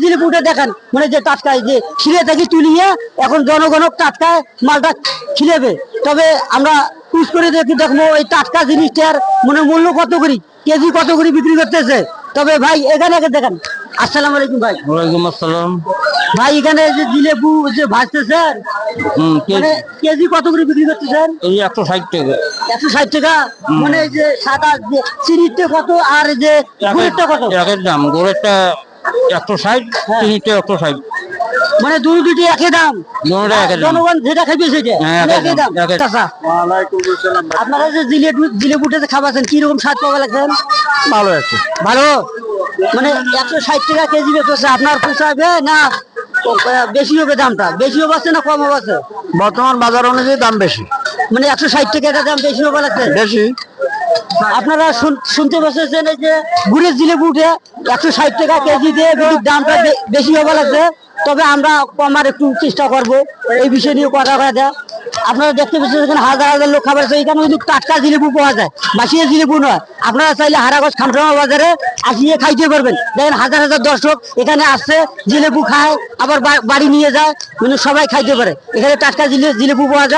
জিলিপুটা দেখেন মানে যে টাটকায় যে খিলে থেকে তুলিয়ে এখন জনগণ টাটকায় মালটা খিলেবে। তবে আমরা পুষ করে দেখবো এই টাটকা জিনিসটার মানে মূল্য কত করি, কেজি কত করে বিক্রি করতেছে। তবে ভাই এখানে দেখেন, আসসালামু আলাইকুম ভাই। ওয়ালাইকুম আসসালাম। ভাই এখানে যে জিলেবু যে ভাজতেছেন মানে কেজি কত করে বিক্রি করতেছেন? এই 160 টাকা। 160 টাকা। মানে এই যে সাদা যে চিনিটা কত আর এই যে গুড়েরটা কত? একের দাম, গোড়েরটা 160, চিনিটা 160। মানে দুটি একই দাম, দুটোটা একই দাম। জনগণ যেটা খাইবে সেটা হ্যাঁ, মানে একই একই দাম। দাম, একই দাম। আচ্ছা, ওয়ালাইকুম আসসালাম। আপনারা যে জিলেবুটা যে খাবাছেন কি রকম স্বাদ পাওয়া লাগছেন? ভালো আছে। ভালো। মানে 160 টাকা কেজি বেচছে, আপনার পোষাবে না বেশি হবে? দামটা বেশি হবে আছে না কম হবে আছে? বর্তমান বাজার অনুযায়ী দাম বেশি। মানে 160 টাকা এটা দাম বেশি হবে লাগছে। বেশি। আপনারা শুনতে পাচ্ছেন এই যে গুড়ের জিলেবু উঠে 160 টাকা কেজি দিয়ে দামটা বেশি হবে লাগছে। তবে আমরা কমার একটু চেষ্টা করব, এই বিষয় নিয়ে কথা দেয়। আপনারা দেখতে পাচ্ছেন এখানে হাজার হাজার লোক খাবার আছে, এখানে কিন্তু টাটকা জিলেবু পাওয়া যায়, বাসিয়ে জিলেবু নয়। আপনারা চাইলে হারাগঞ্জ খামসামা বাজারে আসিয়ে খাইতে পারবেন। দেখেন হাজার হাজার দর্শক এখানে আসছে, জিলেবু খায় আবার বাড়ি নিয়ে যায়, মানে সবাই খাইতে পারে। এখানে টাটকা জিলেবু পাওয়া যায়।